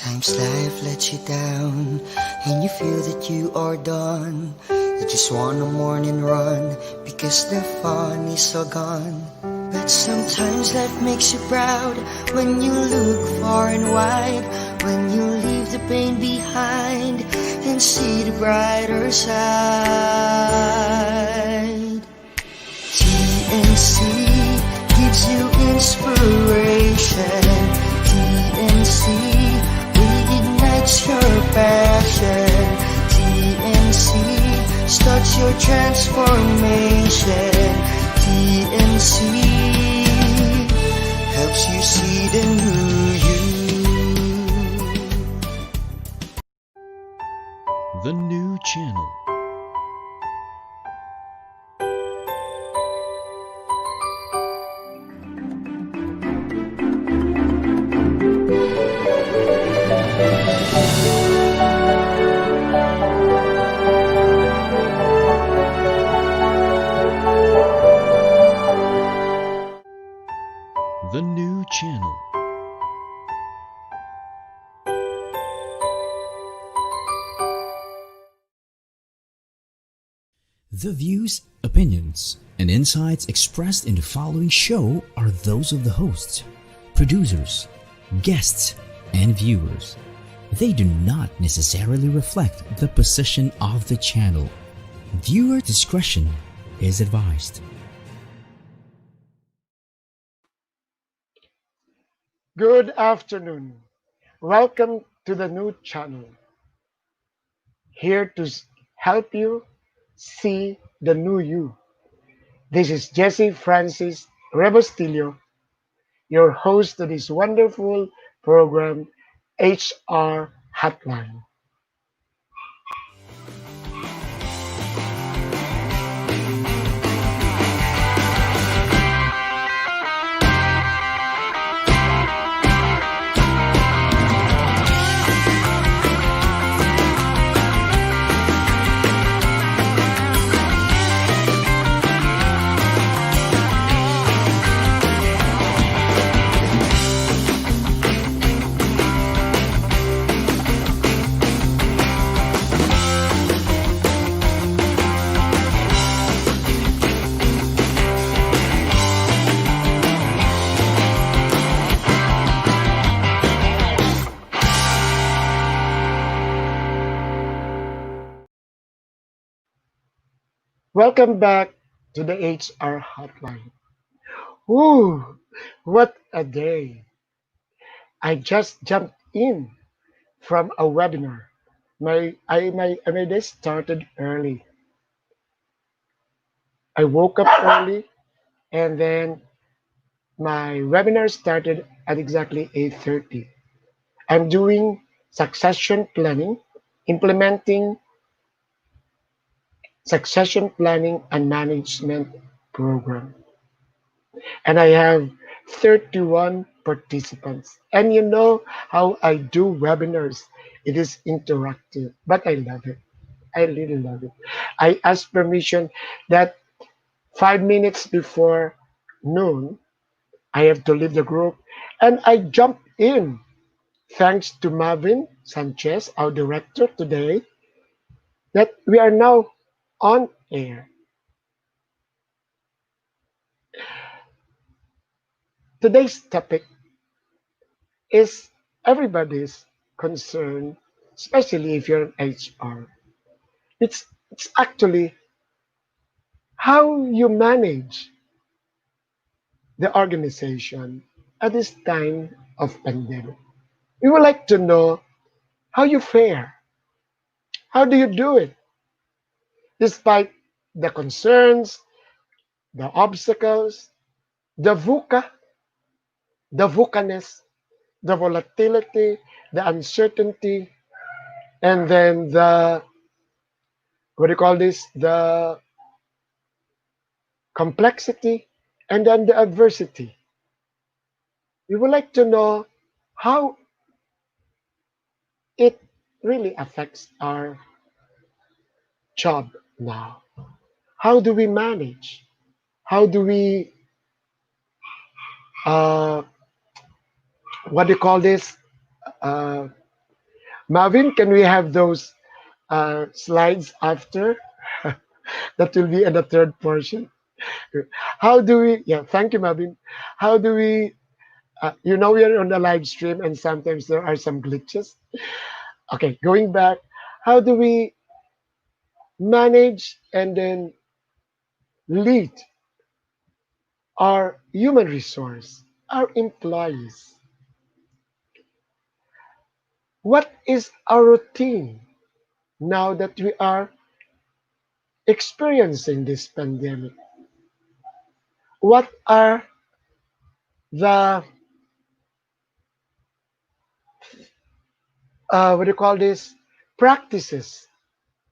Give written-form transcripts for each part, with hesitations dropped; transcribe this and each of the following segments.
Sometimes life lets you down and you feel that you are done. You just want a morning run because the fun is all gone. But sometimes life makes you proud when you look far and wide, when you leave the pain behind and see the brighter side. TNC gives you inspiration. TNC reignites your passion. TNC starts your transformation. TNC helps you see the new you. The new channel. The new channel. The views, opinions, and insights expressed in the following show are those of the hosts, producers, guests, and viewers. They do not necessarily reflect the position of the channel. Viewer discretion is advised. Good afternoon. Welcome to the new channel. Here to help you see the new you. This is Jesse Francis Rebustillo, your host to this wonderful program, HR Hotline. Welcome back to the HR Hotline. Ooh, what a day! I just jumped in from a webinar. My day started early. I woke up early and then my webinar started at exactly 8:30. I'm doing succession planning, implementing succession planning and management program. And I have 31 participants. And you know how I do webinars. It is interactive, but I love it. I really love it. I ask permission that 5 minutes before noon, I have to leave the group, and I jump in. Thanks to Marvin Sanchez, our director today, that we are now on air. Today's topic is everybody's concern, especially if you're an HR. It's actually how you manage the organization at this time of pandemic. We would like to know how you fare. How do you do it? Despite the concerns, the obstacles, the VUCA, the VUCA-ness, the volatility, the uncertainty, and then the, what do you call this? The complexity, and then the adversity. We would like to know how it really affects our job now. How do we manage? How do we, uh, what do you call this? Uh, Marvin, can we have those slides after? That will be in the third portion. How do we, yeah, thank you, Marvin. How do we, we are on the live stream and sometimes there are some glitches. Okay, going back, how do we manage and then lead our human resource, our employees? What is our routine now that we are experiencing this pandemic? What are the what do you call this, practices,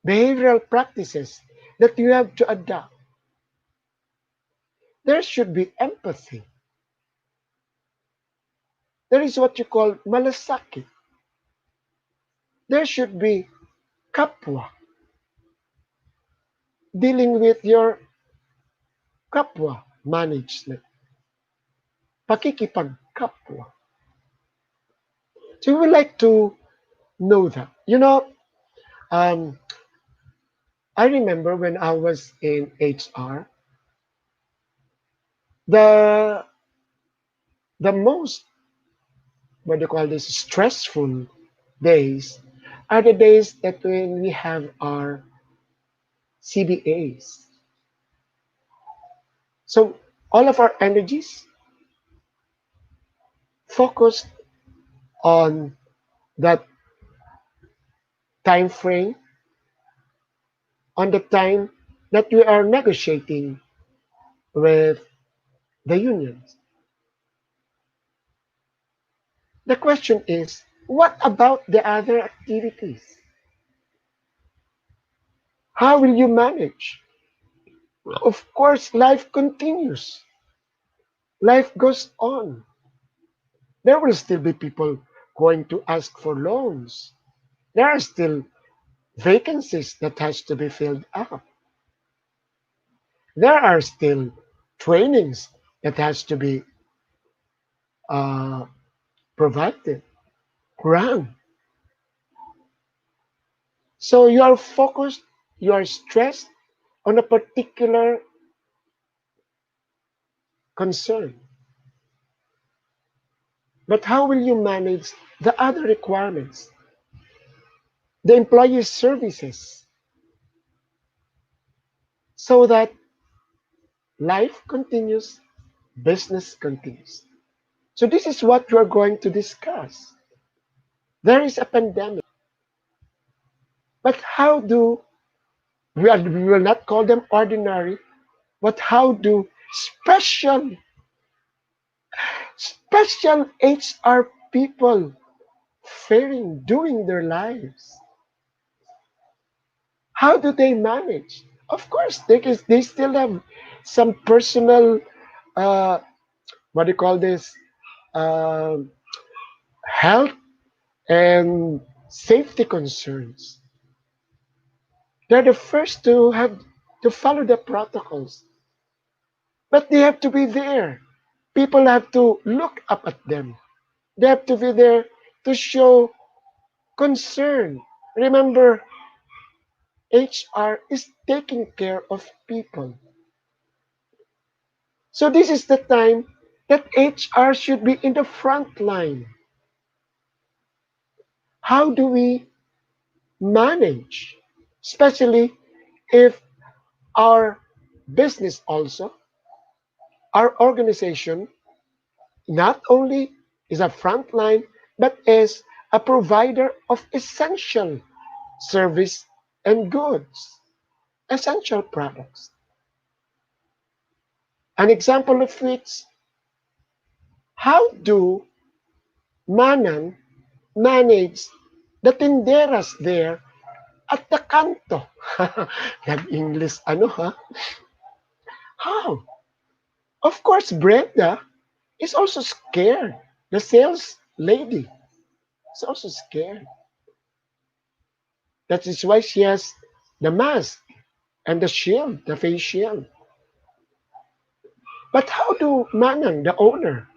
behavioral practices that you have to adopt? There should be empathy. There is what you call malasakit. There should be kapwa, dealing with your kapwa management, pakikipag-kapwa. So we would like to know that. Um, I remember when I was in HR, the the most, what do you call this, stressful days are the days that when we have our CBAs. So all of our energies focused on that time frame, on the time that we are negotiating with the unions. The question is, what about the other activities? How will you manage? Of course, life continues. Life goes on. There will still be people going to ask for loans. There are still vacancies that has to be filled up. There are still trainings that has to be uh, provided, run. So you are focused, you are stressed on a particular concern. But how will you manage the other requirements, the employee services, so that life continues, business continues? So this is what we are going to discuss. There is a pandemic, but how do we will not call them ordinary, but how do special HR people faring doing their lives? How do they manage? Of course, they still have some personal, uh, what do you call this, uh, health and safety concerns. They're the first to have to follow the protocols, but they have to be there. People have to look up at them. They have to be there to show concern. Remember, HR is taking care of people. So this is the time that HR should be in the front line. How do we manage, especially if our business also, our organization, not only is a front line, but is a provider of essential service and goods, essential products. An example of which, how do Manan manage the tinderas there at the kanto? Nag-English ano ha? How? Of course, Brenda is also scared. The sales lady is also scared. That is why she has the mask and the shield, the face shield. But how do Manan, the owner,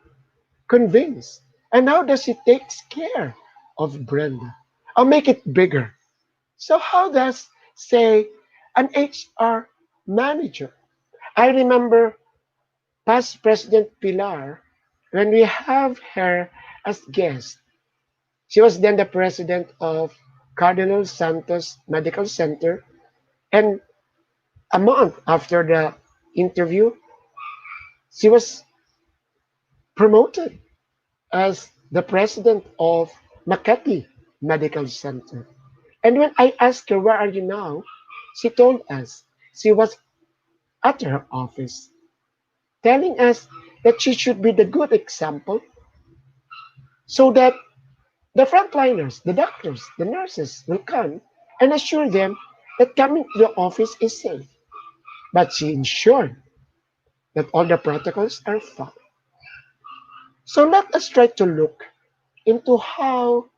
convince? And how does he take care of Brenda? I'll make it bigger. So how does, say, an HR manager? I remember past President Pilar, when we have her as guest, she was then the president of Cardinal Santos Medical Center, and a month after the interview, she was promoted as the president of Makati Medical Center. And when I asked her, "Where are you now?" she told us she was at her office, telling us that she should be the good example so that the frontliners, the doctors, the nurses will come and assure them that coming to the office is safe. But she ensured that all the protocols are followed. So let us try to look into how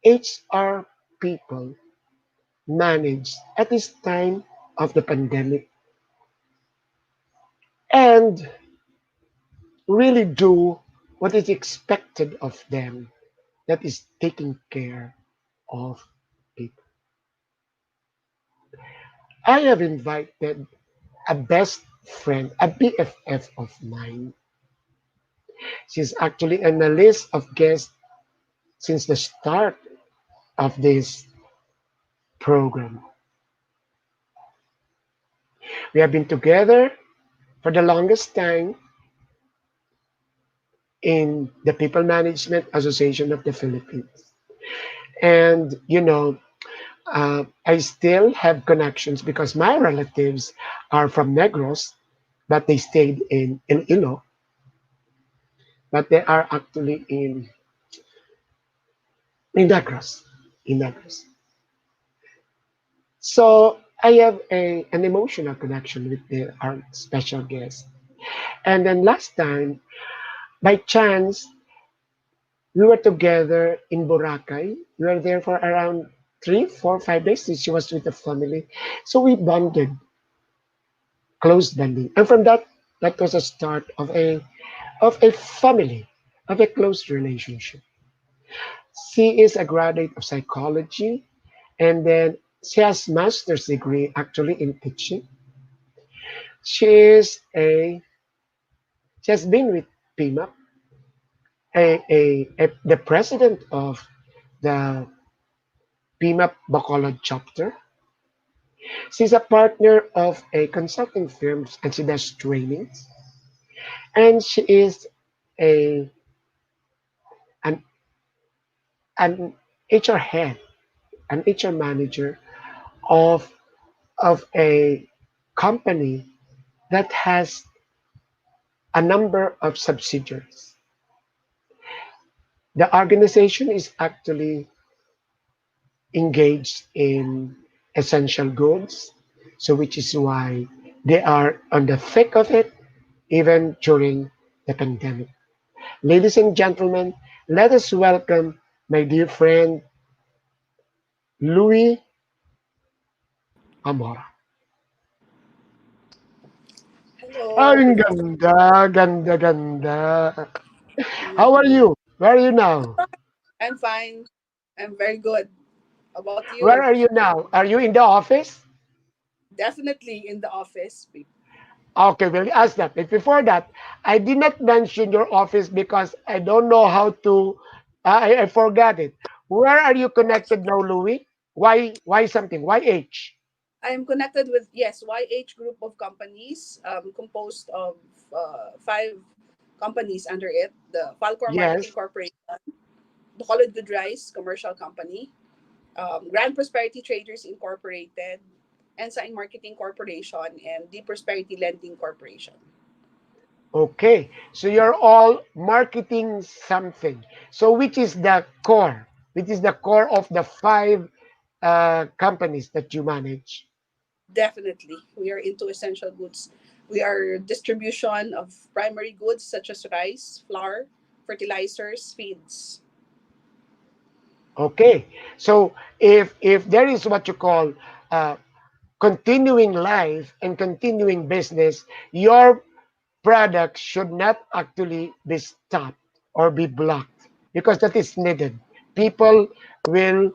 HR people manage at this time of the pandemic and really do what is expected of them, that is taking care of people. I have invited a best friend, a BFF of mine. She's actually on the list of guests since the start of this program. We have been together for the longest time in the People Management Association of the Philippines. And, I still have connections because my relatives are from Negros, but they stayed in Iloilo, but they are actually in Negros. In Negros. So I have an emotional connection with our special guest. And then last time, by chance, we were together in Boracay. We were there for around 3, 4, 5 days. She was with the family. So we bonded, close bonding. And from that, that was a start of a family, of a close relationship. She is a graduate of psychology, and then she has master's degree actually in teaching. She is a she has been with PIMAP, the president of the PIMAP Bacolod chapter. She's a partner of a consulting firm and she does trainings. And she is a an, an HR head, an HR manager of a company that has a number of subsidiaries. The organization is actually engaged in essential goods, so which is why they are on the thick of it even during the pandemic. Ladies and gentlemen, let us welcome my dear friend Louie Amora. Hello, Ang good afternoon. ganda, ganda, ganda. How are Mm, you? Where are you now? I'm fine. I'm very good. How about Where you? are you now? Are you in the office? Definitely in the office. Okay, we'll ask that. But before that, I did not mention your office because I don't know how to. I forgot it. Where are you connected now, Louis? Why something? Why H? I am connected with, yes, YH group of companies, composed of five companies under it: the Falcor Marketing Yes. Corporation, Bacolod Good Rice Commercial Company, Grand Prosperity Traders Incorporated, Ensign Marketing Corporation, and the Prosperity Lending Corporation. Okay. So you're all marketing something. So which is the core? Which is the core of the five companies that you manage? Definitely. We are into essential goods. We are distribution of primary goods such as rice, flour, fertilizers, feeds. Okay. So if there is what you call uh, continuing life and continuing business, your product should not actually be stopped or be blocked because that is needed people will,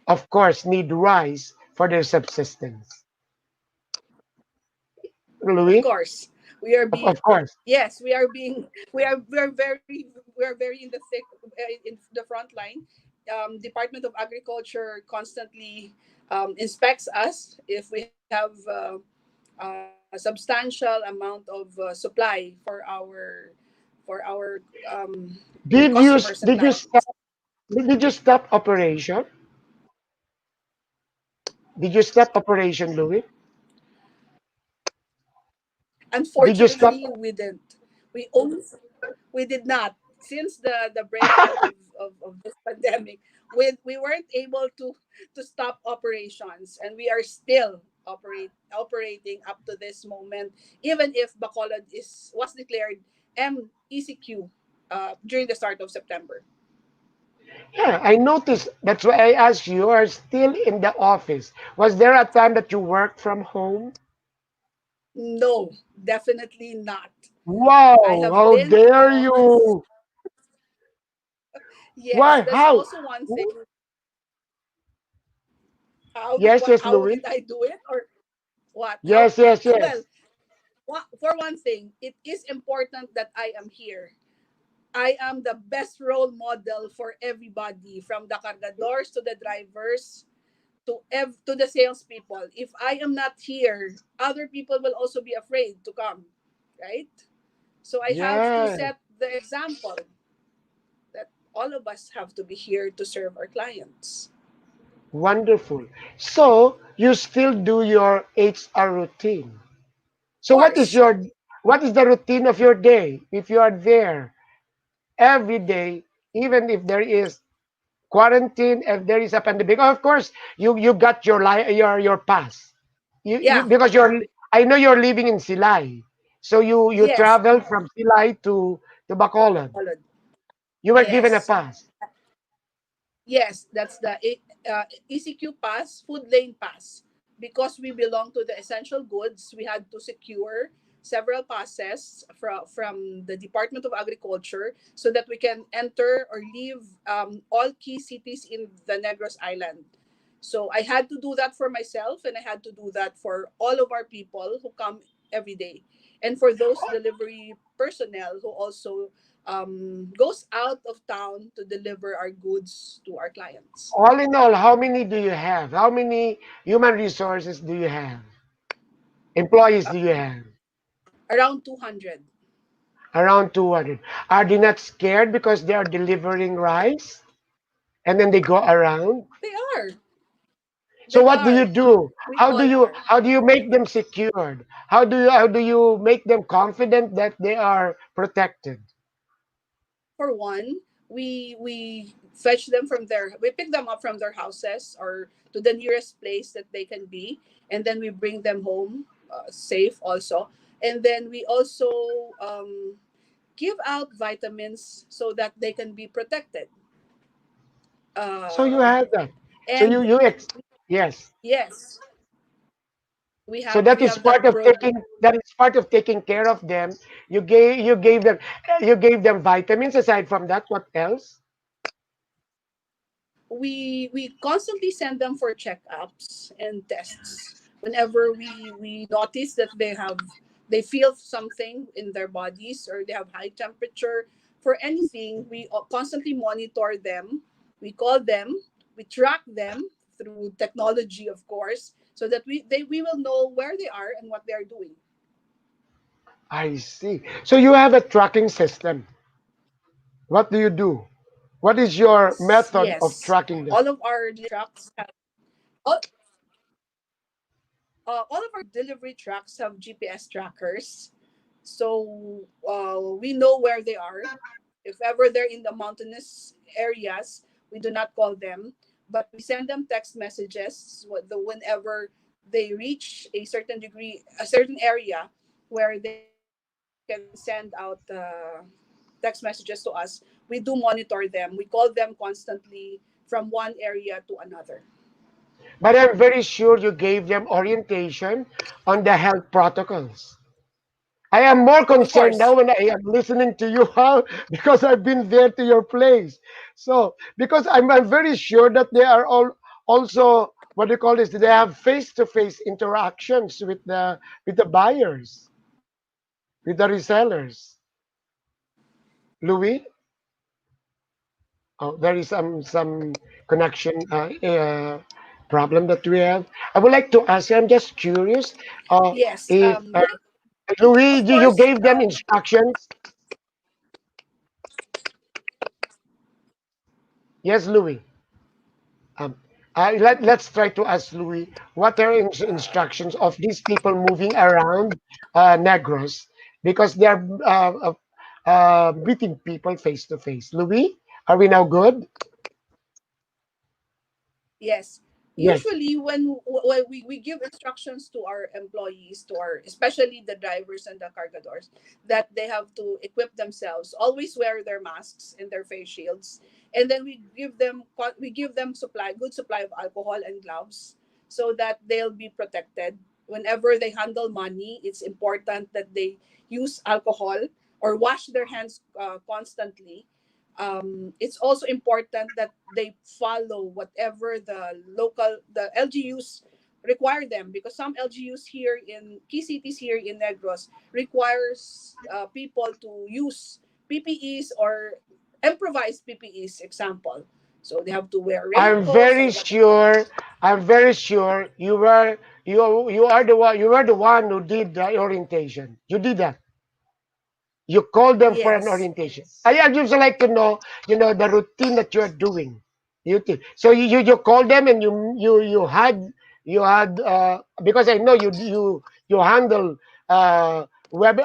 of course, need rice for their subsistence. Of Louis, course, we are being, of course. yes, we are being, we are very in the thick, in the front line. Department of Agriculture constantly inspects us if we have a substantial amount of supply for our Did you customers and did you stop clients. did you stop operation? Did you stop operation, Louis? Did you stop? Unfortunately, we didn't. We only we did not since the breakout of this pandemic. We weren't able to stop operations, and we are still operating up to this moment, even if Bacolod is was declared MECQ during the start of September. Yeah, I noticed. That's why I asked you. You are still in the office. Was there a time that you worked from home? No, definitely not. I Wow! have How been in the dare office. you? Yes, Why? that's How? also one thing. Yes, yes, How Louis. did I do it, or what? How? Yes, yes, Well, yes. for one thing, it is important that I am here. I am the best role model for everybody, from the cargadores to the drivers to the salespeople. If I am not here, other people will also be afraid to come, right? So I have to Yeah, set the example that all of us have to be here to serve our clients. wonderful. So you still do your HR routine. Of So course, what is the routine of your day if you are there every day, even if there is quarantine, if there is a pandemic? Of course, you got your pass. You yeah, because you're I know you're living in Silay, so you yes, travel from Silay to Bacolod. Bacolod. You were given a Yes, pass. yes, that's the ECQ pass, food lane pass. Because we belong to the essential goods, we had to secure several passes from the Department of Agriculture so that we can enter or leave all key cities in the Negros Island. So I had to do that for myself, and I had to do that for all of our people who come every day. And for those delivery personnel who also goes out of town to deliver our goods to our clients. All in all, how many do you have? How many human resources do you have? Employees Uh, do you have? Around 200. Around 200. Are they not scared because they are delivering rice and then they go around? They are. So They what do you are. do? We all are. How do you make them secured? How do you make them confident that they are protected? For one, we fetch them from their we pick them up from their houses or to the nearest place that they can be, and then we bring them home safe also. And then we also give out vitamins so that they can be protected. So you Uh, have that. So and yes. yes, So we have that program. that is part of taking care of them. You gave them vitamins. Aside from that, what else? We constantly send them for checkups and tests whenever we notice that they feel something in their bodies or they have high temperature. For anything, we constantly monitor them. We call them, we track them through technology, of course, so that we will know where they are and what they are doing. I see. So you have a tracking system. What do you do? What is your method of Yes, tracking them? all of our trucks have all, all of our delivery trucks have GPS trackers, so we know where they are. If ever they're in the mountainous areas, we do not call them, but we send them text messages whenever they reach a certain degree, a certain area where they can send out text messages to us. We do monitor them. We call them constantly from one area to another. But I'm very sure you gave them orientation on the health protocols. I am more Of concerned now course. when I am listening to you, how because I've been there to your place. So because I'm very sure that they are all also what do you call this? They have face-to-face interactions with the buyers, with the resellers. Louis, oh, there is some connection problem that we have. I would like to ask you. I'm just curious. Yes. If Louis, Of you course. gave them instructions. Yes, Louis. Um, let's try to ask Louis what are instructions of these people moving around Negros because they are meeting people face to face. Louis, are we now good? Yes. Yes. Usually when we give instructions to our employees, to our especially the drivers and the cargadors, that they have to equip themselves, always wear their masks and their face shields, and then we give them good supply of alcohol and gloves so that they'll be protected. Whenever they handle money, it's important that they use alcohol or wash their hands constantly. It's also important that they follow whatever the LGUs require them, because some LGUs here in key cities here in Negros requires people to use PPEs or improvise PPEs, example. So they have to wear I'm raincoats very or whatever. sure. I'm very sure you were the one who did the orientation. You did that. You called them for an Yes. orientation. I just like to know, the routine that you're doing. So you called them and you had because I know you handle web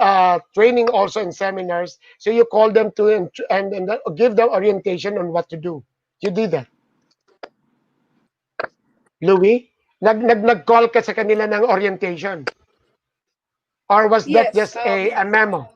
training also in seminars. So you called them to and give them orientation on what to do. You did that, Louis. Nag-call ka sa kanila ng orientation, or was that Yes. just a memo?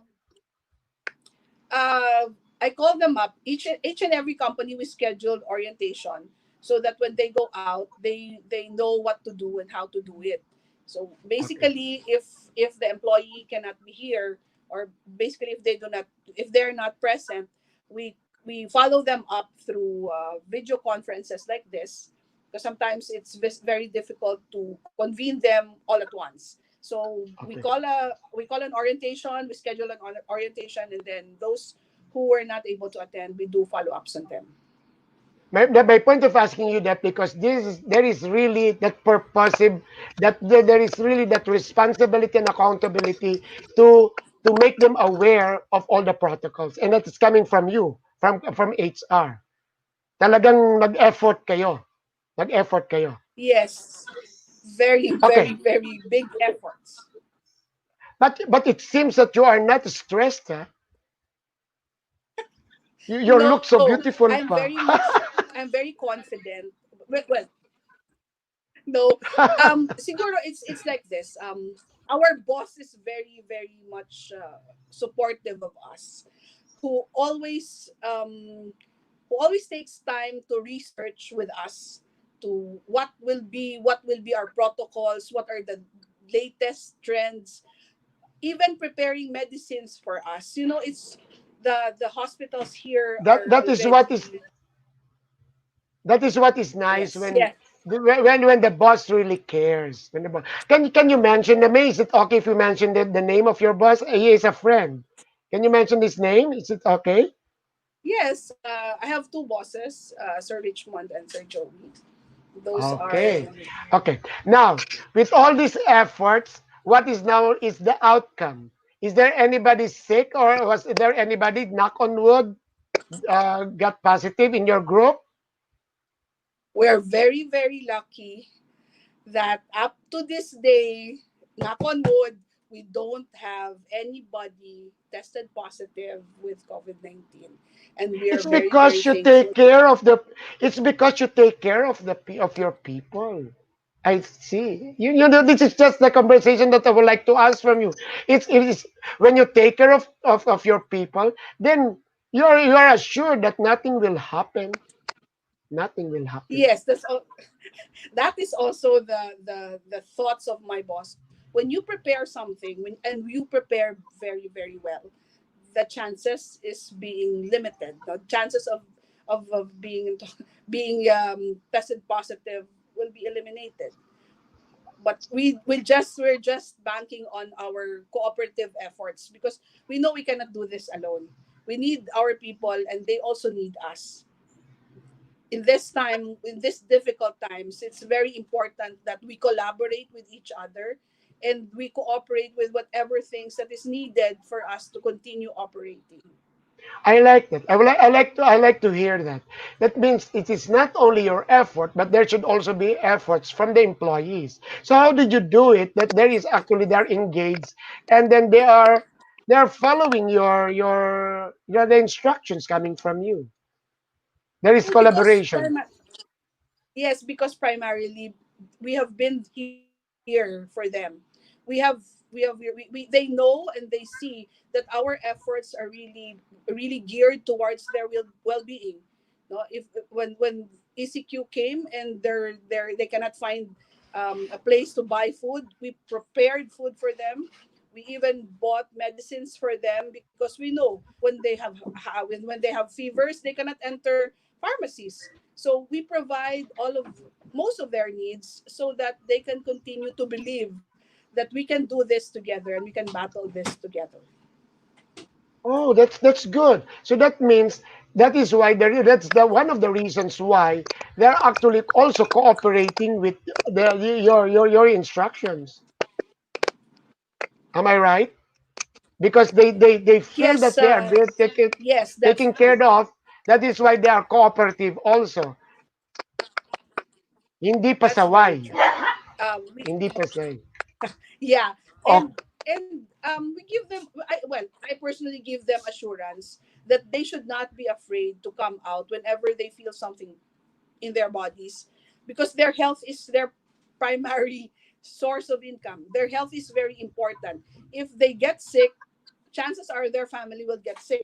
uh, I call them up. Each and every company we scheduled orientation so that when they go out, they know what to do and how to do it. So Okay. basically, if the employee cannot be here, or basically if they're not present, we we follow them up through video conferences like this, because sometimes it's very difficult to convene them all at once. So Okay. we call an orientation, we schedule an orientation, and then those who were not able to attend, we do follow ups on them. My point of asking you that because there is really that purposive that there is really that responsibility and accountability to make them aware of all the protocols, and that is coming from you, from HR. Talagang nag-effort kayo. Yes, very, Okay, very, very big efforts. but it seems that you are not stressed. Huh? You look No, so beautiful pa. I'm very confident. Well, no, siguro it's like this. Our boss is very, very much supportive of us, who always um who always takes time to research with us to what will be our protocols, what are the latest trends, even preparing medicines for us. It's the hospitals here that are that is what is already. That is what is nice Yes, yes, when the boss really cares. Can you mention the name? Is it okay if you mention the name of your boss? He is a friend. Can you mention his name? Is it okay? yes. I have two bosses, Sir Richmond and Sir Joey. Those are. Okay. Okay. Now, with all these efforts, what is now is the outcome? Is there anybody sick or was there anybody, knock on wood, got positive in your group? We're very, very lucky that up to this day, knock on wood, we don't have anybody tested positive with COVID-19. And we are It's very, very because you thankful take to care that. of the. It's because you take care of of your people. I see. This is just the conversation that I would like to ask from you. It is when you take care of your people, then you're assured that nothing will happen. Nothing will happen. Yes, that is also the thoughts of my boss. when you prepare something, and you prepare very, very well, the chances is being limited. The chances of being being tested positive will be eliminated. But we're just banking on our cooperative efforts, because we know we cannot do this alone. We need our people, and they also need us. In this time, in these difficult times, it's very important that we collaborate with each other, and we cooperate with whatever things that is needed for us to continue operating. I like that. I like to hear that. That means it is not only your effort, but there should also be efforts from the employees. So how did you do it? That there is actually they're engaged, and then they are following the instructions coming from you. There is Well, because collaboration. yes, because primarily we have been here for them. They know and they see that our efforts are really geared towards their well-being. No, if when ECQ came and they cannot find a place to buy food, we prepared food for them. We even bought medicines for them, because we know when they have fevers, they cannot enter pharmacies. So we provide most of their needs, so that they can continue to believe that we can do this together and we can battle this together. Oh, that's good. So that means that is why that's the one of the reasons why they're actually also cooperating with your instructions. Am I right? Because they feel Yes, that they are being yes, that's taken true. care of. That is why they are cooperative also. Hindi pa That's saway. very true. We Hindi pa say. Yeah, Oh, and we give them. I personally give them assurance that they should not be afraid to come out whenever they feel something in their bodies, because their health is their primary source of income. Their health is very important. If they get sick, chances are their family will get sick.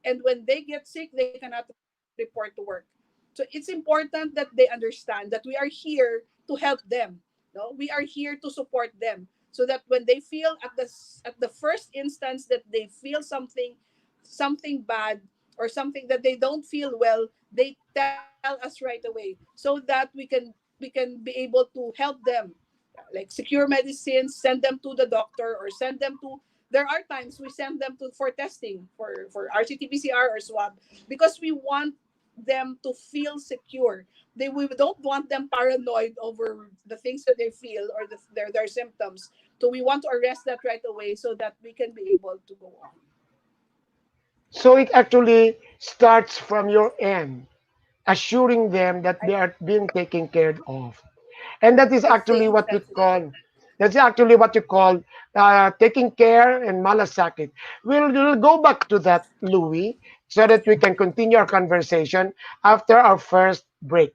And when they get sick, they cannot report to work. So it's important that they understand that we are here to help them. No, we are here to support them, so that when they feel at the first instance that they feel something bad, or something that they don't feel well, they tell us right away, so that we can be able to help them, like secure medicines, send them to the doctor, or send them to. There are times we send them to for testing, for RCT-PCR or swab, because we want them to feel secure. We don't want them paranoid over the things that they feel, or their symptoms. So we want to arrest that right away, so that we can be able to go on. so it actually starts from your end, assuring them that I they are being taken care of. And that is I actually think what we that's it. call taking care and malasakit. We'll go back to that, Louis, so that we can continue our conversation after our first break.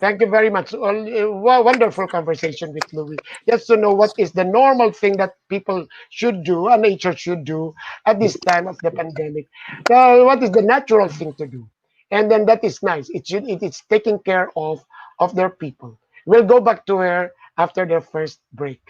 Thank you very much. Wonderful conversation with Louis. Just to know what is the normal thing that people should do and nature should do at this time of the pandemic. What is the natural thing to do? And then that is nice. It is taking care of their people. We'll go back to her after the first break.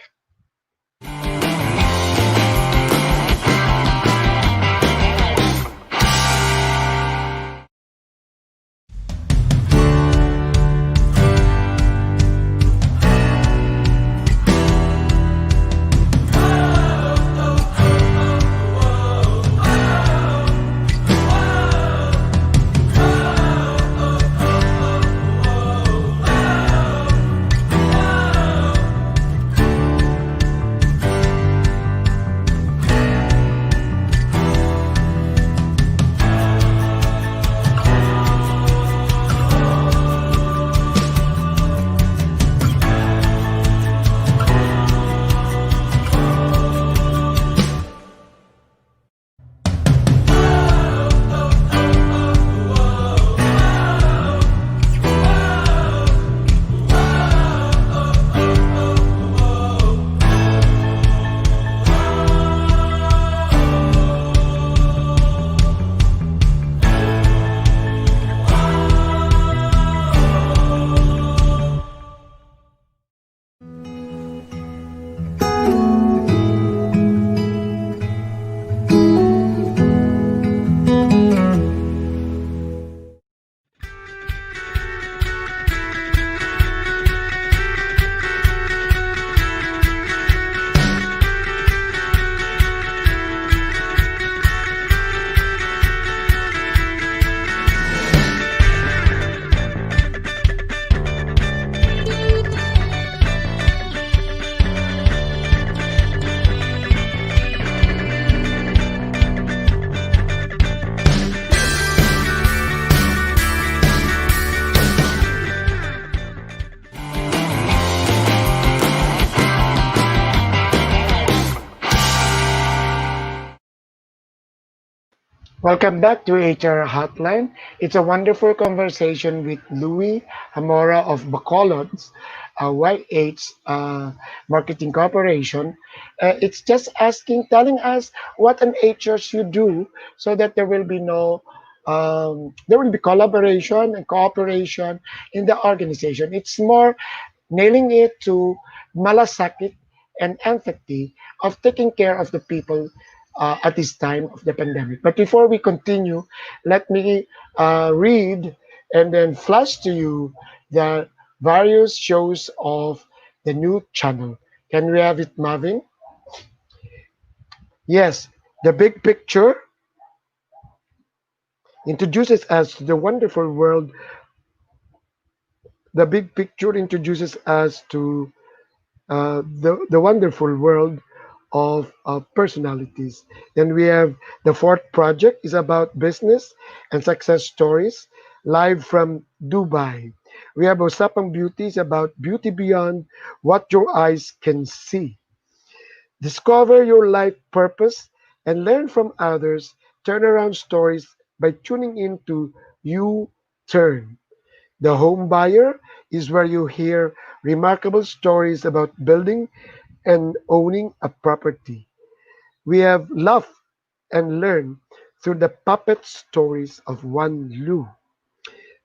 Welcome back to HR Hotline. It's a wonderful conversation with Louie Hamora of Bacolod's YH Marketing Corporation. It's just asking, telling us what an HR should do so that there will be collaboration and cooperation in the organization. It's more nailing it to malasakit and empathy of taking care of the people at this time of the pandemic. But before we continue, let me read and then flash to you the various shows of the new channel. Can we have it, Marvin? Yes, the big picture introduces us to the wonderful world. The big picture introduces us to the wonderful world of personalities. Then we have the fourth project is about business and success stories live from Dubai. We have Osapang Beauties about beauty beyond what your eyes can see. Discover your life purpose and learn from others. Turnaround stories by tuning into You Turn. The Home Buyer is where you hear remarkable stories about building and owning a property. We have laughed and learned through the puppet stories of one Lou.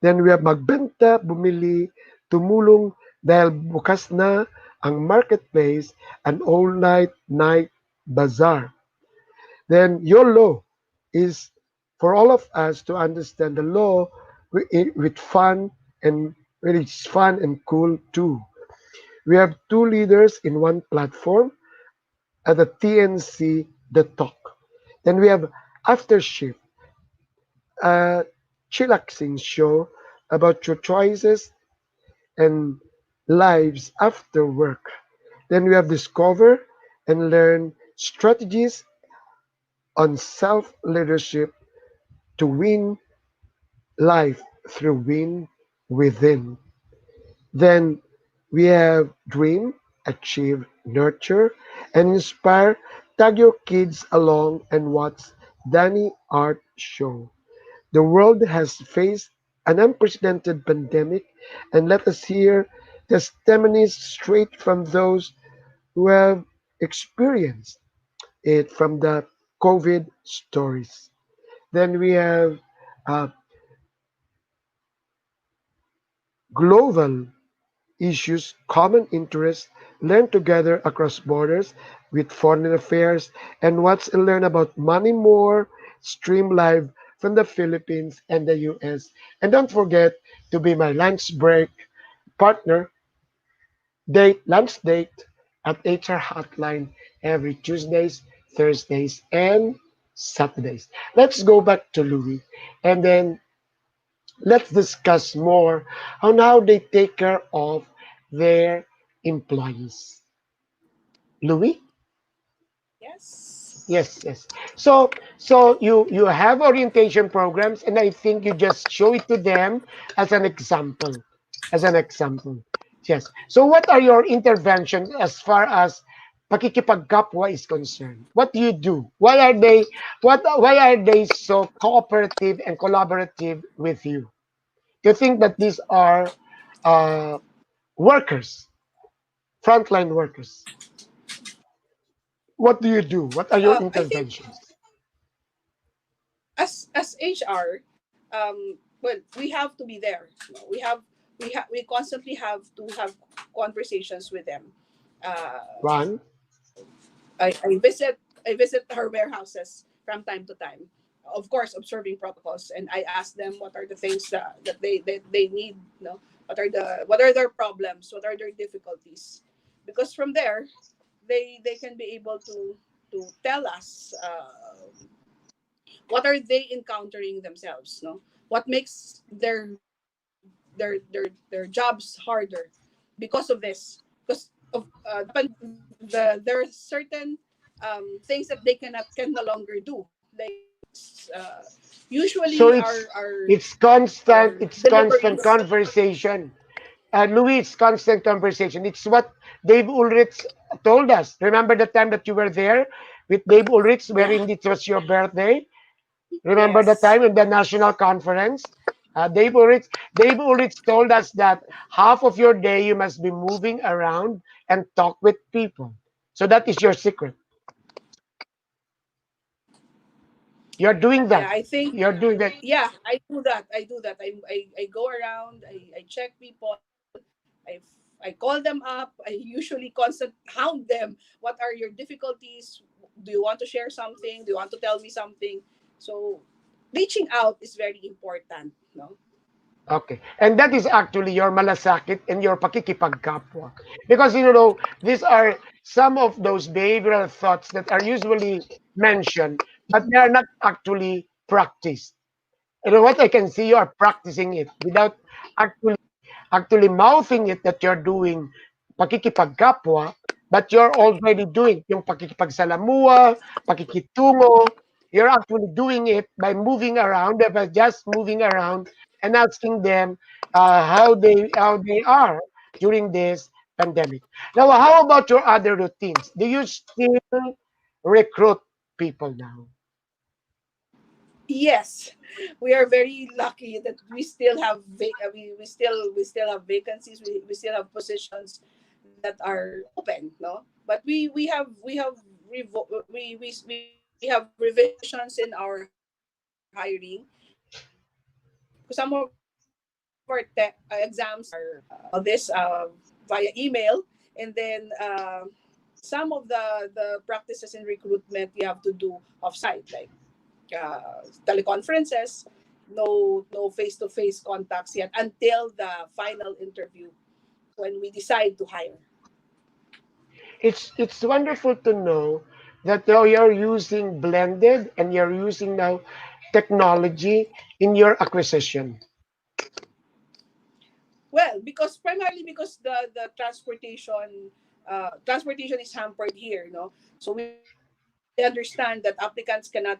Then we have magbenta, bumili, tumulong dahil bukas na ang marketplace, an all-night night bazaar. Then your law is for all of us to understand the law with fun and when it's fun and cool too. We have two leaders in one platform at the TNC The Talk. Then we have After Shift, a chillaxing show about your choices and lives after work. Then we have Discover and Learn strategies on self leadership to win life through win within. Then we have Dream, Achieve, Nurture, and Inspire. Tag your kids along and watch Danny Art Show. The world has faced an unprecedented pandemic, and let us hear testimonies straight from those who have experienced it from the COVID stories. Then we have uh, global issues, common interests, learn together across borders with foreign affairs, and watch and learn about money more, stream live from the Philippines and the US. And don't forget to be my lunch break partner, lunch date at HR Hotline every Tuesdays, Thursdays, and Saturdays. Let's go back to Louis and then let's discuss more on how they take care of their employees. Louis? Yes. Yes, yes. So you have orientation programs, and I think you just show it to them as an example, as an example. Yes. So what are your interventions as far as pakikipag-kapwa is concerned? What do you do? Why are they so cooperative and collaborative with you? Do you think that these are uh, workers, frontline workers? What do you do? What are your I think interventions? as HR, well, we have to be there. No, we constantly have to have conversations with them. One, I visit her warehouses from time to time. Of course, observing protocols, and I ask them what are the things that they need. What are their problems? What are their difficulties? Because from there, they can be able to tell us what are they encountering themselves. No, what makes their jobs harder because of this, because of there are certain things that they can no longer do, like usually so our it's constant deliveries. conversation. Louis, it's constant conversation. It's what Dave Ulrich told us. Remember the time that you were there with Dave Ulrich, Yeah, wherein it was your birthday? Remember the Yes. time in the national conference? Dave Ulrich told us that half of your day you must be moving around and talk with people. So that is your secret. You're doing Yeah, that. I think, You're doing that. yeah, I do that. I go around, I check people, I, I call them up, I usually constant hound them. What are your difficulties? Do you want to share something? Do you want to tell me something? So reaching out is very important, no? Okay. And that is actually your malasakit and your pakikipag-kapwa. Because, these are some of those behavioral thoughts that are usually mentioned, but they are not actually practiced. What I can see, you are practicing it without actually mouthing it that you're doing pakikipagkapwa, but you're already doing yung pakikipagsalamuha, pakikitungo. You're actually doing it by moving around, by just moving around and asking them how they are during this pandemic. Now, how about your other routines? Do you still recruit people now? Yes, we are very lucky that we still have we still have vacancies. We still have positions that are open, no. But we have revisions in our hiring. Some of our exams are all this via email, and then some of the practices in recruitment you have to do offsite, like teleconferences, no face to face contacts yet until the final interview when we decide to hire. It's wonderful to know that now you're using blended and you're using now technology in your acquisition. Well, because primarily because the transportation is hampered here, so we understand that applicants cannot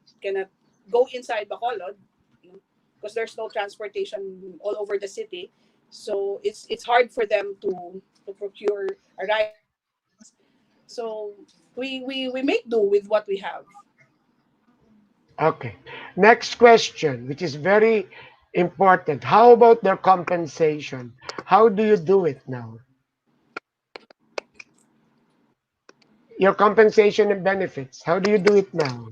go inside Bacolod, because there's no transportation all over the city. So it's hard for them to procure a ride or bus. So we make do with what we have. Okay. Next question, which is very important. How about their compensation? How do you do it now? Your compensation and benefits. How do you do it now?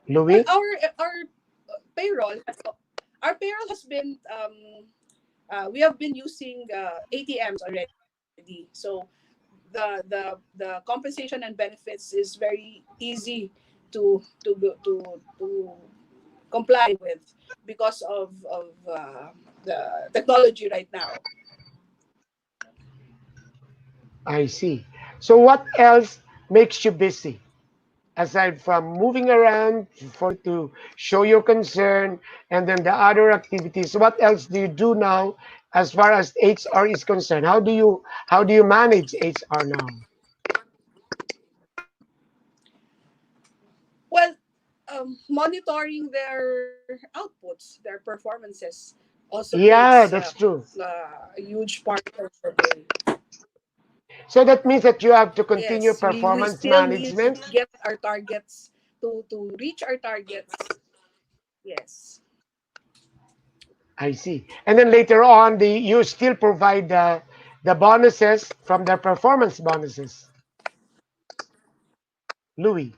Well, Louis? payroll has, our payroll has been we have been using ATMs already. So the compensation and benefits is very easy to comply with because of the technology right now. I see. So what else makes you busy? Aside from moving around for you to show your concern and then the other activities, what else do you do now as far as HR is concerned? How do you manage HR now? Well, monitoring their outputs, their performances, also takes Yeah, that's true. a huge part of the day. So that means that you have to continue Yes, we performance still need to management. get our targets to reach our targets. Yes. I see. And then later on, you still provide the bonuses from the performance bonuses, Louis.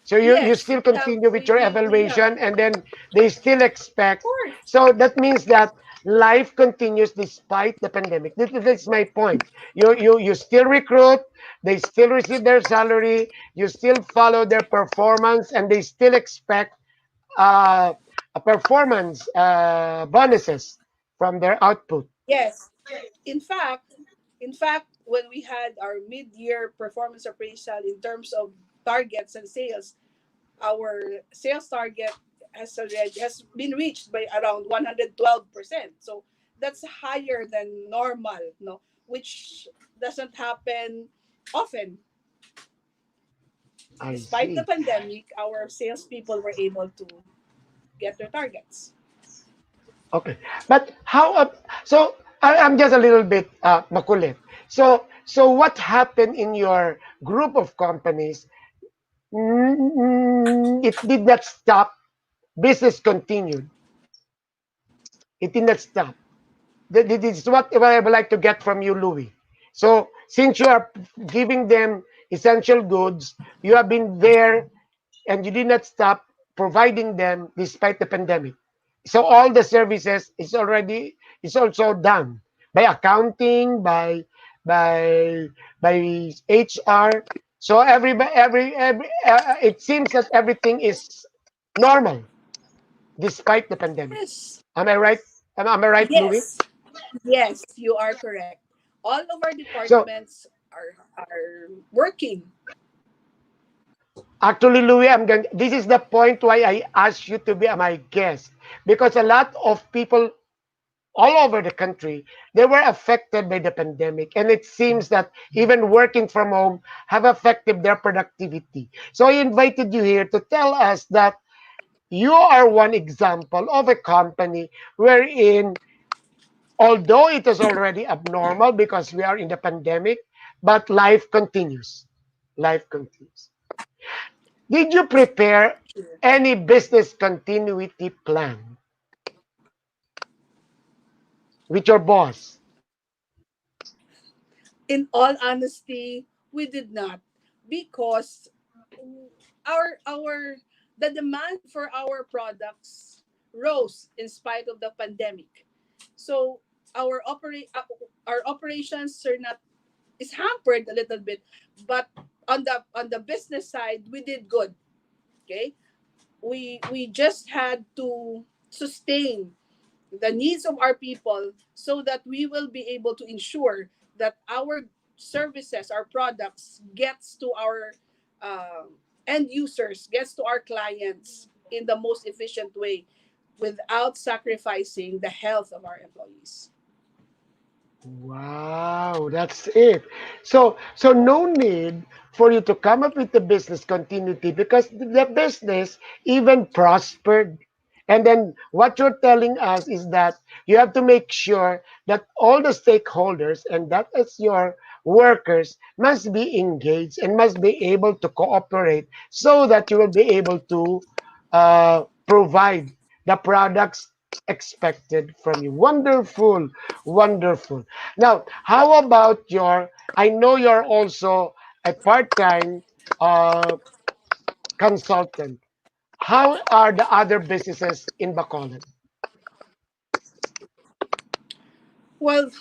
So you Yes, still continue with your we have. evaluation, and then they still Of expect. course. So that means that life continues despite the pandemic. This is my point. You still recruit. They still receive their salary. You still follow their performance, and they still expect uh, a performance bonuses from their output. Yes. In fact, when we had our mid-year performance appraisal in terms of targets and sales, our sales target has been reached by around 112%. So that's higher than normal, no, which doesn't happen often. I Despite the see. pandemic, our salespeople were able to get their targets. Okay. But so I'm just a little bit makulit. So what happened in your group of companies It did not stop. Business continued. It did not stop. This is what I would like to get from you, Louis. So, since you are giving them essential goods, you have been there and you did not stop providing them despite the pandemic. So all the services is also done by accounting, by HR. So every it seems that everything is normal despite the pandemic. Yes. Am I right? Am I right, Louis? Yes. Yes, you are correct. All of our So departments are working. actually, Louis, I'm going. This is the point why I asked you to be my guest because a lot of people all over the country they were affected by the pandemic, and it seems that even working from home have affected their productivity. So I invited you here to tell us that you are one example of a company wherein, although it is already abnormal because we are in the pandemic, but life continues. Life continues. Did you prepare any business continuity plan with your boss? In all honesty, we did not, because our the demand for our products rose in spite of the pandemic. So our operations are not is hampered a little bit, but on the business side, we did good. Okay, we just had to sustain the needs of our people so that we will be able to ensure that our services, our products gets to our end users, gets to our clients in the most efficient way without sacrificing the health of our employees. Wow, that's it. So no need for you to come up with the business continuity because the business even prospered. And then what you're telling us is that you have to make sure that all the stakeholders, and that is your workers, must be engaged and must be able to cooperate so that you will be able to provide the products expected from you. Wonderful, wonderful. Now, how about your? I know you're also a part-time uh, consultant. How are the other businesses in Bacolod? Well,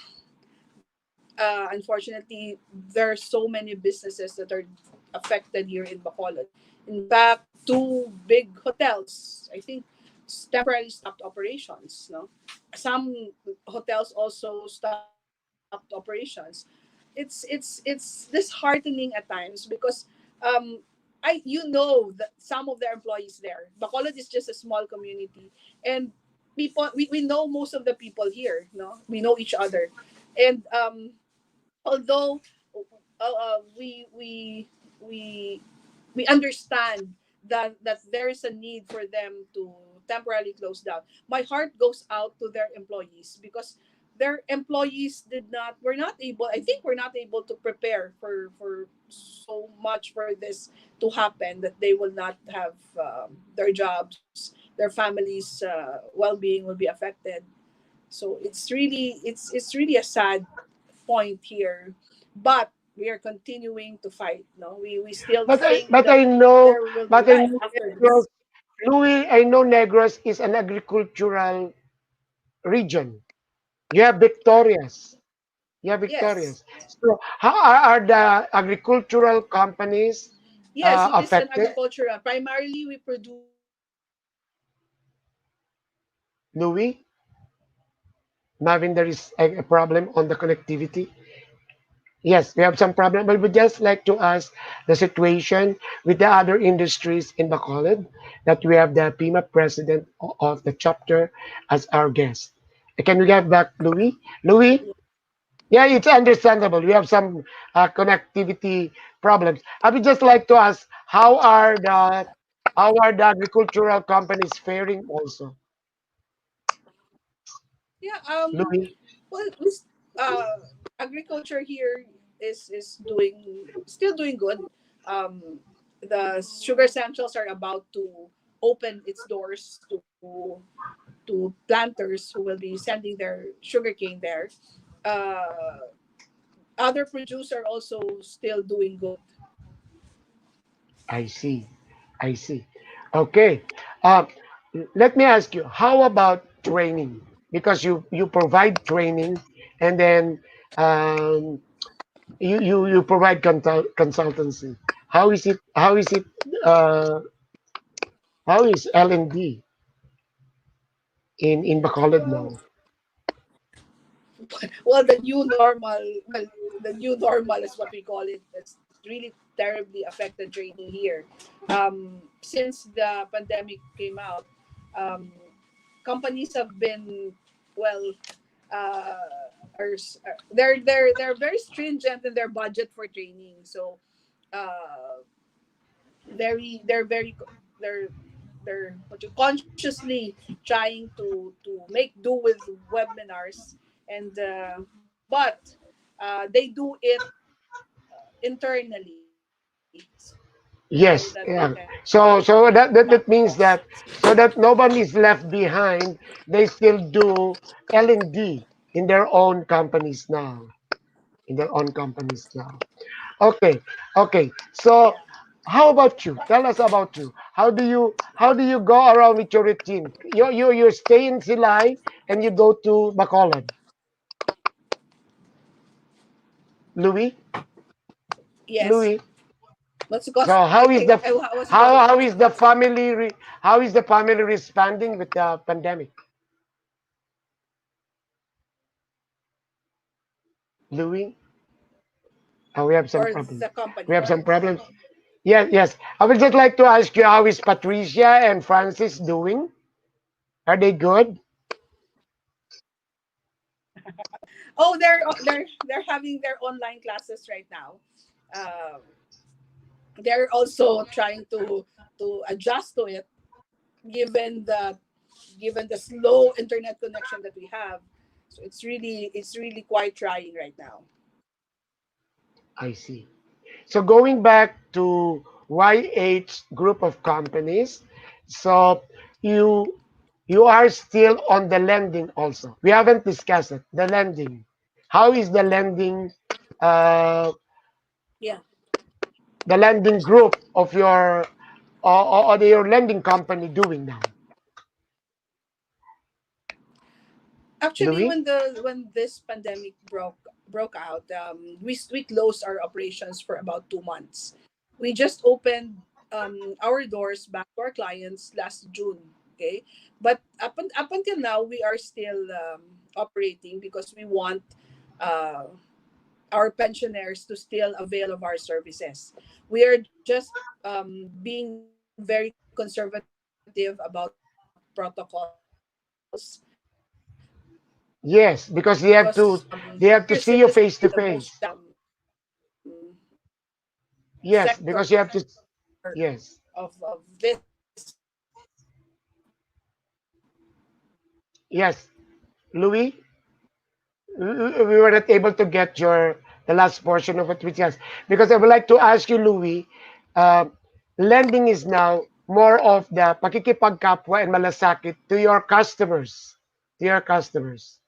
unfortunately, there are so many businesses that are affected here in Bacolod. In fact, two big hotels, I think, temporarily stopped operations. No, some hotels also stopped operations. It's disheartening at times because um, you know that some of their employees there. Bacolod is just a small community, and we know most of the people here. No, we know each other, and although we we understand that there is a need for them to temporarily close down, my heart goes out to their employees because their employees did not were not able, I think we're not able to prepare for so much for this to happen, that they will not have their jobs, their families well-being will be affected. So it's really a sad point here, but we are continuing to fight. No, we still But I, think but that I know, there will be but I life know after Negros, this. Louis, I know Negros is an agricultural region. You have Victorias. You have Yes, Victorias. So how are the agricultural companies yes, it is an affected, agricultural. Primarily, we produce Louis? Marvin, there is a problem on the connectivity. Yes, we have some problem, but we just like to ask the situation with the other industries in Bacolod that we have the PIMA president of the chapter as our guest. Can we get back Louis? Louis? Yeah, it's understandable. We have some connectivity problems. I would just like to ask how are the agricultural companies faring also, yeah. Louis? Well, agriculture here is doing still doing good. Um, the Sugar Essentials are about to open its doors to planters who will be sending their sugarcane there. Uh, Other producers are also still doing good. I see. I see. Okay. Uh, Let me ask you, how about training? Because you provide training, and then um, you provide consultancy. How is it? Uh, how is L&D in Bacolod Well, now? well, the new normal, well, the new normal is what we call it. It's really terribly affected training here. Since the pandemic came out, um, companies have been, well, they're very stringent in their budget for training. So, uh, they're very they're what you consciously trying to make do with webinars, and but they do it internally so that they can Yes, yeah. So cut that costs. means that so that nobody is left behind, they still do L&D in their own companies now. In their own companies now. Okay, okay. So Yeah. how about you? Tell us about you. How do you go around with your routine? You stay in Silay and you go to Bacolod, Louis, Yes. Louis. That's because So I was about to how answer is the that. how is the family responding with the pandemic, Louis? Oh, we have some Or problems. the We company. have some problems. Yes, yes. I would just like to ask you, how is Patricia and Francis doing? Are they good? Oh, they're having their online classes right now. um, they're also trying to adjust to it, given the slow internet connection that we have. So it's really quite trying right now. I see. So going back to YH group of companies, so you you are still on the lending also. We haven't discussed it. The lending. How is uh, Yeah. the lending group of your lending company doing now, Actually, Louis? when this pandemic broke out, we closed our operations for about 2 months. We just opened our doors back to our clients last June. Okay, but up until now, we are still operating because we want uh, our pensioners to still avail of our services. We are just being very conservative about protocols because Yes, because they have to here see you seems to face be to the most face. Yes, because you have to. sector Yes, of this yes, Louis. We were not able to get the last portion of it, which is because I would like to ask you, Louis. Uh, Lending is now more of the pakikipag-kapwa and malasakit to your customers. To your customers.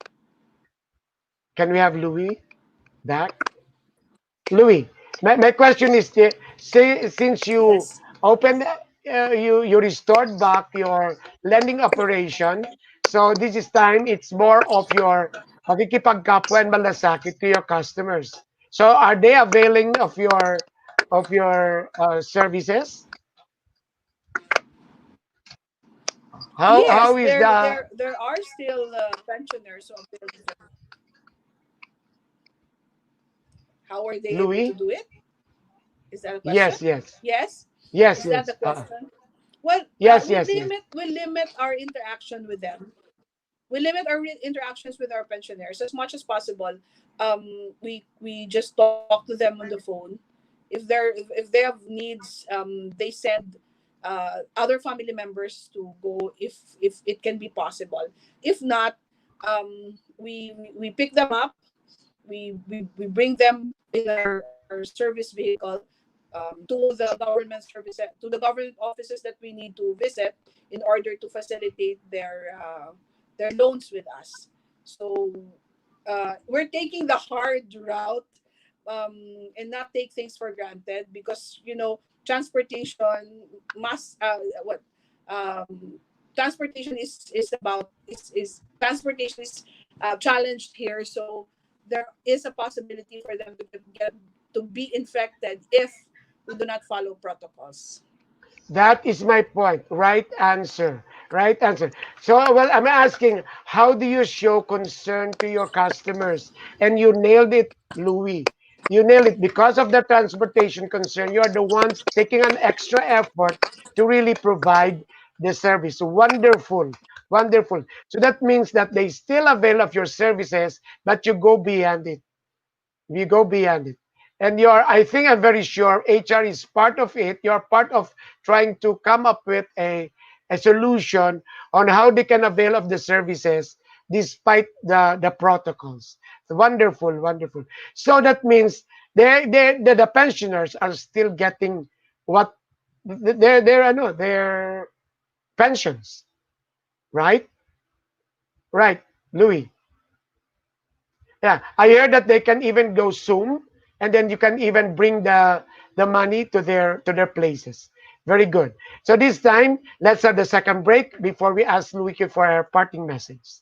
Can we have Louis back? Louis, my question is, since you yes. opened, you restored back your lending operation, so this is time it's more of your pakikipagkapwa and malasakit to your customers. So are they availing of your services? How Yes, is there the there there are still pensioners who avail the service. How are they able to Louis? do it? Is that a question? Yes, yes, Yes. yes, Is that yes, the question? Well, yes, yes, yes. we limit our interaction with them. We limit our interactions with our pensioners as much as possible. We just talk to them on the phone. If they have needs, they send other family members to go if it can be possible. If not, we pick them up. We bring them in our service vehicle. to the government services, to the government offices that we need to visit in order to facilitate their loans with us. So we're taking the hard route, and not take things for granted, because transportation must what transportation is about is transportation is challenged here. So there is a possibility for them to be infected if we do not follow protocols. That is my point. Right answer. Right answer. So, well, I'm asking, how do you show concern to your customers? And you nailed it, Louis. You nailed it. Because of the transportation concern, you are the ones taking an extra effort to really provide the service. Wonderful. Wonderful. So that means that they still avail of your services, but you go beyond it. We go beyond it. And you're, I think I'm very sure HR is part of it. You're part of trying to come up with a solution on how they can avail of the services despite the protocols. Wonderful, wonderful. So that means the pensioners are still getting what their I know their pensions, right? Right, Louis. Yeah, I heard that they can even go Zoom, and then you can even bring the money to their places. Very good. So this time, let's have the second break before we ask Louis for our parting message.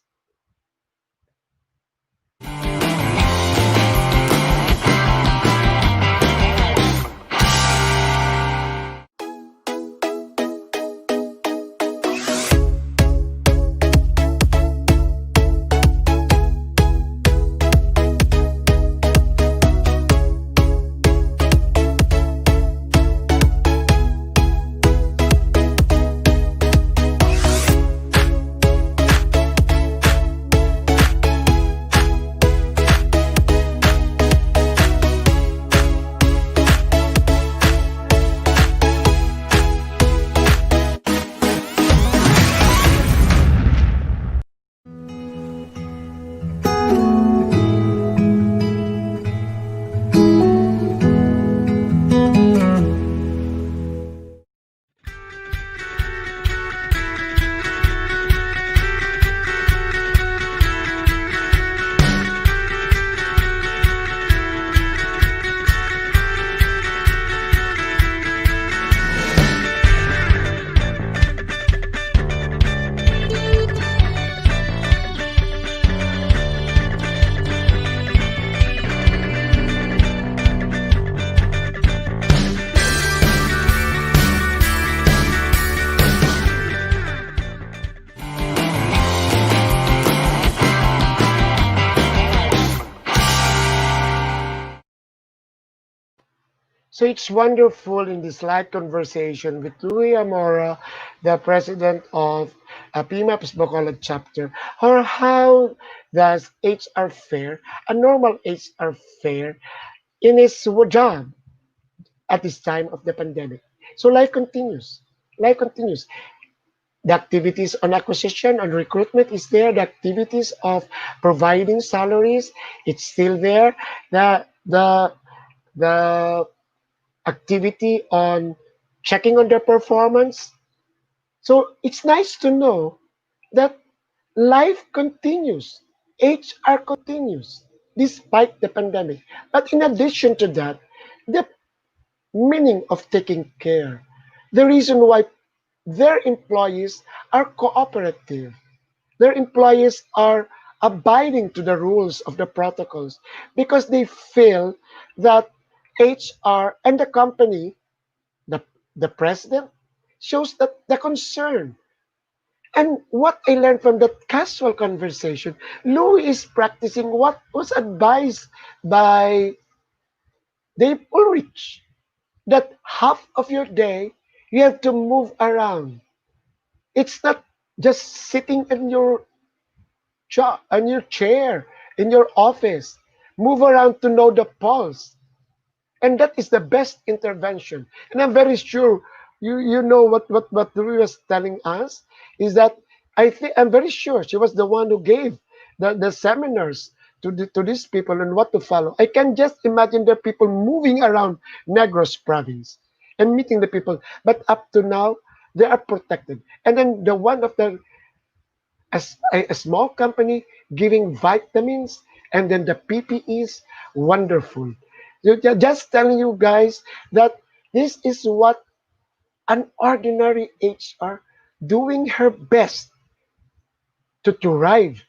So it's wonderful in this light conversation with Louis Amora, the president of PMAP's Bacolod chapter, or how does HR fare, a normal HR fare, in his job at this time of the pandemic. So life continues. Life continues. The activities on acquisition, on recruitment is there. The activities of providing salaries, it's still there. The activity on checking on their performance. So it's nice to know that life continues, HR continues despite the pandemic. But in addition to that, the meaning of taking care, the reason why their employees are cooperative, their employees are abiding to the rules of the protocols because they feel that HR and the company, the, the president, shows that the concern. And what I learned from that casual conversation, Lou is practicing what was advised by Dave Ulrich, that half of your day you have to move around. It's not just sitting in your on your chair, in your office. Move around to know the pulse. And that is the best intervention. And I'm very sure you know what Rui was telling us is that I'm very sure she was the one who gave the seminars to these people and what to follow. I can just imagine the people moving around Negros province and meeting the people. But up to now, they are protected. And then the one of the a small company giving vitamins and then the PPEs, wonderful. Just telling you guys that this is what an ordinary HR doing her best to thrive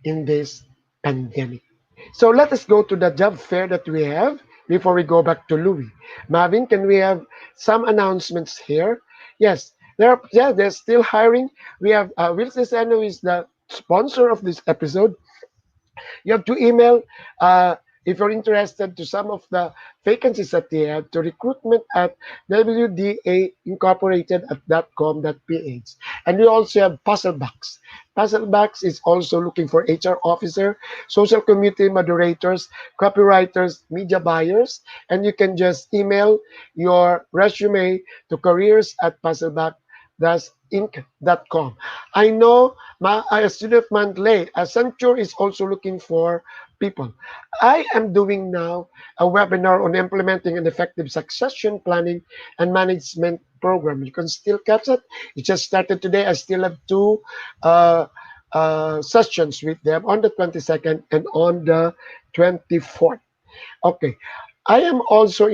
in this pandemic. So let us go to the job fair that we have before we go back to Louis. Marvin, can we have some announcements here? Yes, they're still hiring. We have Will Cesano is the sponsor of this episode. You have to email if you're interested to some of the vacancies that they have to recruitment at wdaincorporated at .com.ph. And we also have Puzzlebox. Puzzlebox is also looking for HR officer, social community moderators, copywriters, media buyers, and you can just email your resume to careers at puzzlebox.inc.com. I know a student monthly, a Centure is also looking for people. I am doing now a webinar on implementing an effective succession planning and management program. You can still catch it. It just started today. I still have two uh, sessions with them on the 22nd and on the 24th. Okay. I am also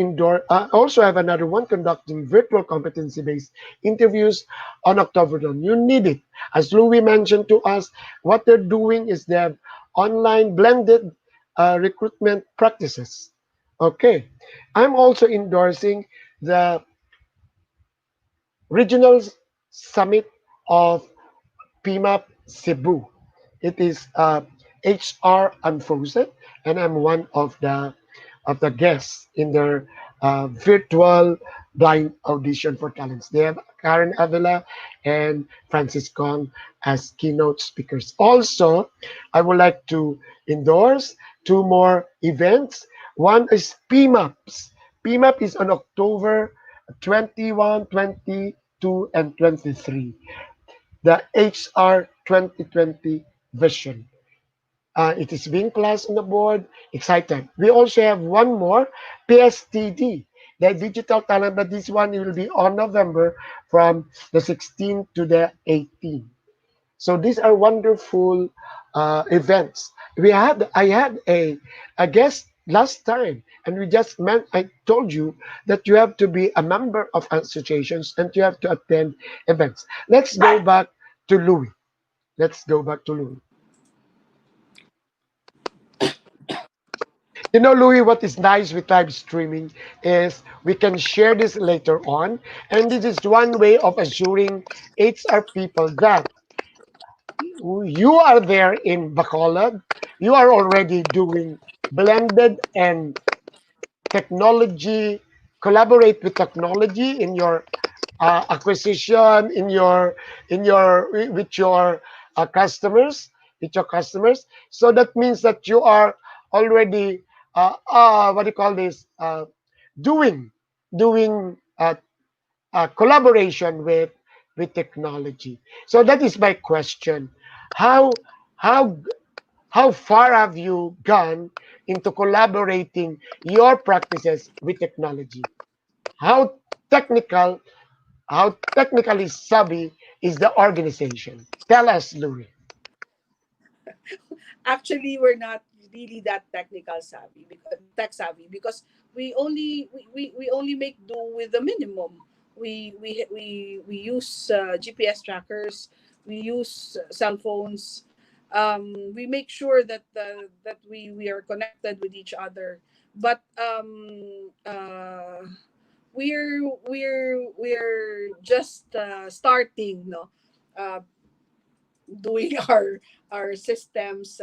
also have another one conducting virtual competency-based interviews on October 1. You need it. As Louie mentioned to us, what they're doing is they have online blended recruitment practices. Okay. I'm also endorsing the regional summit of PMAP Cebu. It is HR Unfrozen, and I'm one of the guests in their virtual blind audition for talents. They have Karen Avila and Francis Kong as keynote speakers. Also, I would like to endorse two more events. One is PMAPs. PMAP is on October 21, 22, and 23, the HR 2020 vision. It is being placed on the board. Excited. We also have one more, PSTD, the digital talent, but this one will be on November from the 16th to the 18th. So these are wonderful events. I had a guest last time, and we just meant I told you that you have to be a member of associations and you have to attend events. Let's go back to Louis. Let's go back to Louis. You know, Louis, what is nice with live streaming is we can share this later on. And this is one way of assuring HR people that you are there in Bacolod, you are already doing blended and technology, collaborate with technology in your acquisition, in your with your customers, So that means that you are already what do you call this? Doing doing collaboration with technology. So that is my question. How how how far have you gone into collaborating your practices with technology? How technical, how technically savvy is the organization? Tell us, Louis. Actually, we're not really that technical savvy, tech savvy, because we only make do with the minimum. We use GPS trackers. We use cell phones. We make sure that we are connected with each other. But we're just starting, no, uh, doing our systems,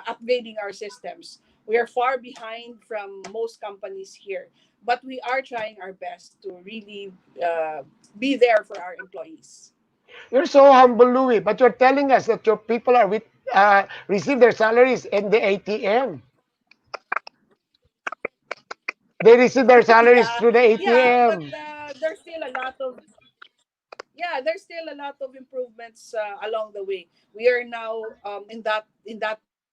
upgrading our systems. We are far behind from most companies here, but we are trying our best to really be there for our employees. You're so humble, Louis, but you're telling us that your people are with receive their salaries in the ATM. They receive their salaries Yeah, through the yeah, but ATM. there's still a lot of improvements along the way. We are now in that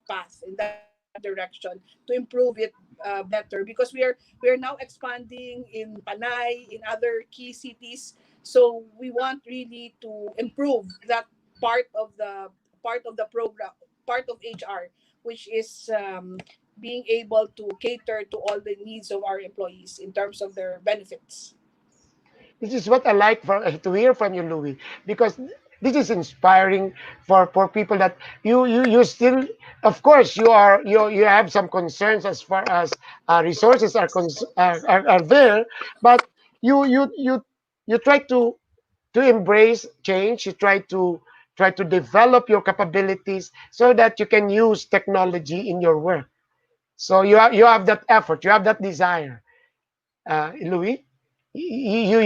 path, in that journey. that direction to improve it better, because we are now expanding in Panay, in other key cities. So we want really to improve that part of the program, part of HR, which is being able to cater to all the needs of our employees in terms of their benefits. This is what I like to hear from you, Louis, because this is inspiring for people that you still, of course, you have some concerns as far as resources are there, but you try to embrace change. You try to develop your capabilities so that you can use technology in your work. So you have that effort, you have that desire, Louis. You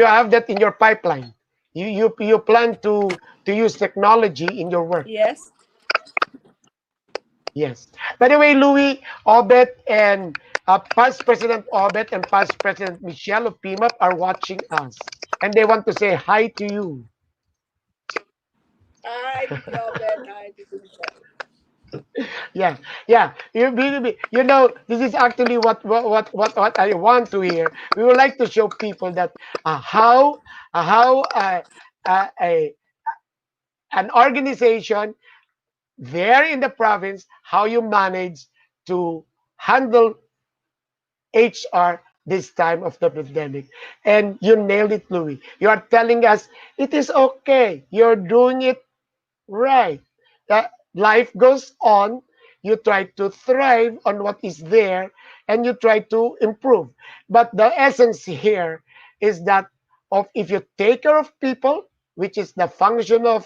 have that in your pipeline. You plan to use technology in your work. Yes. Yes. By the way, Louis, Obet, and past President Obet and past President Michelle of PMAP are watching us, and they want to say hi to you. Hi, Titi Obet. Hi, Titi Michelle. Yeah, yeah. You know, this is actually what I want to hear. We would like to show people that how an organization there in the province, how you manage to handle HR this time of the pandemic. And you nailed it, Louis. You are telling us it is okay. You're doing it right. That life goes on. You try to thrive on what is there and you try to improve. But the essence here is that of if you take care of people, which is the function of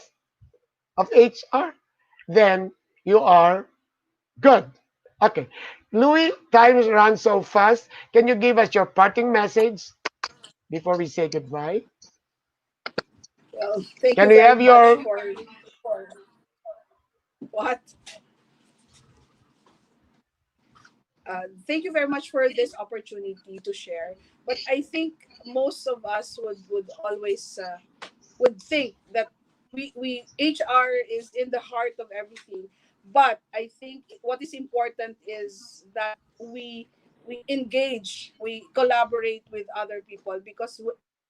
HR, then you are good. Okay. Louis, time runs so fast. Can you give us your parting message before we say goodbye? Well, thank Can you we very have much your for what? Thank you very much for this opportunity to share. But I think most of us would always would think that we HR is in the heart of everything. But I think what is important is that we engage, we collaborate with other people, because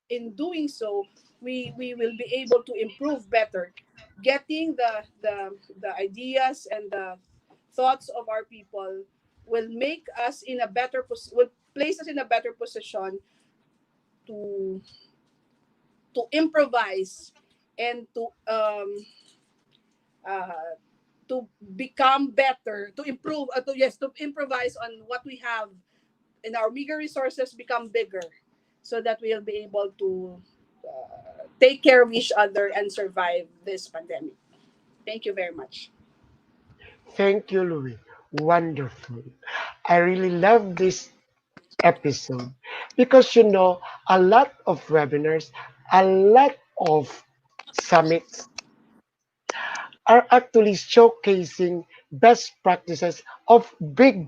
in doing so, we will be able to improve better, getting the ideas and the thoughts of our people will make us in a will place us in a better position to improvise and uh, to become better, to improve, to improvise on what we have in our meager resources, become bigger, so that we'll be able to take care of each other and survive this pandemic. Thank you very much. thank you, Louis. Wonderful. I really love this episode because you know a lot of webinars, a lot of summits are actually showcasing best practices of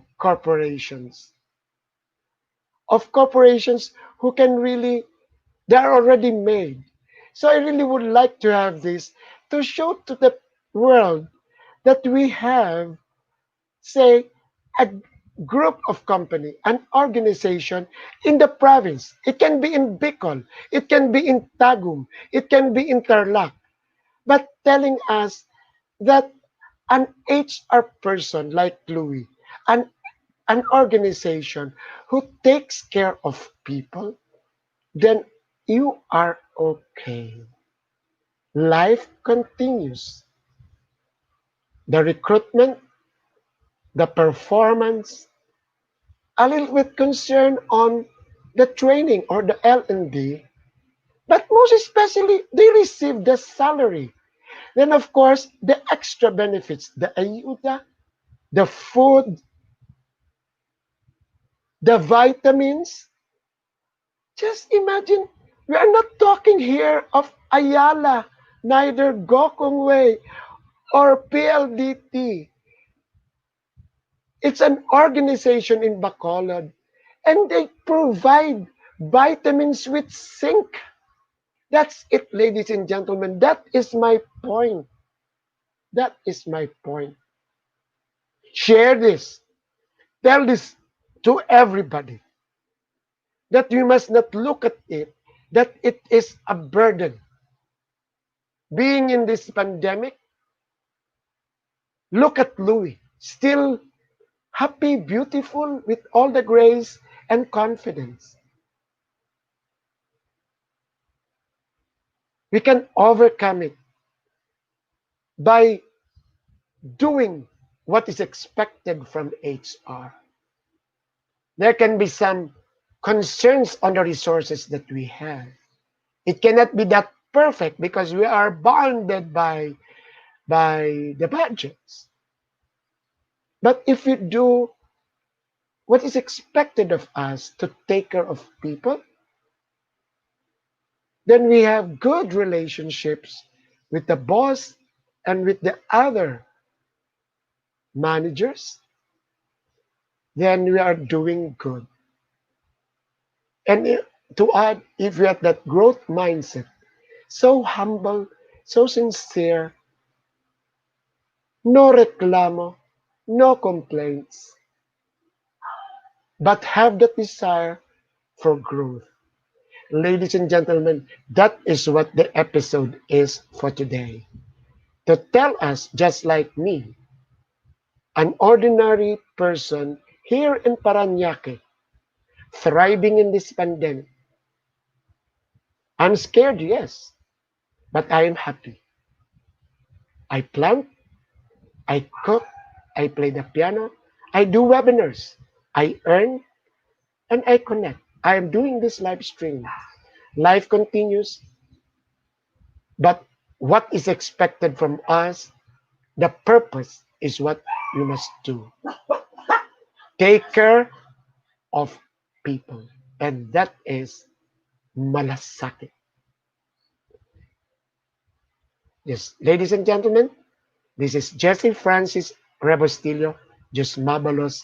corporations who can really, they are already made. So I really would like to have this to show to the world that we have, say, a group of company, an organization in the province. It can be in Bicol, it can be in Tagum, it can be in Tarlac, but telling us that an HR person like Louis, an, an organization who takes care of people, then you are okay. Life continues. The recruitment, the performance, a little bit concerned on the training or the L&D, but most especially they receive the salary. Then of course the extra benefits, the ayuda, the food, the vitamins. Just imagine, we are not talking here of Ayala, neither Gokong Way or PLDT. It's an organization in Bacolod, and they provide vitamins with zinc. That's it, ladies and gentlemen. That is my point. That is my point. Share this. Tell this to everybody that you must not look at it, that it is a burden. Being in this pandemic, look at Louie, still happy, beautiful, with all the grace and confidence. We can overcome it by doing what is expected from HR. There can be some concerns on the resources that we have. It cannot be that perfect because we are bounded by the budgets. But if we do what is expected of us to take care of people, then we have good relationships with the boss and with the other managers, then we are doing good. And to add, if we have that growth mindset, so humble, so sincere, no reclamo, no complaints, but have that desire for growth. Ladies and gentlemen, that is what the episode is for today. To tell us, just like me, an ordinary person here in Parañaque, thriving in this pandemic. I'm scared, yes, but I am happy. I plant, I cook, I play the piano, I do webinars, I earn, and I connect. I am doing this live stream. Life continues, but what is expected from us, the purpose is what you must do. Take care of people. And that is malasakit. Yes, ladies and gentlemen, this is Jesse Francis Rebustillo, Just Mabalos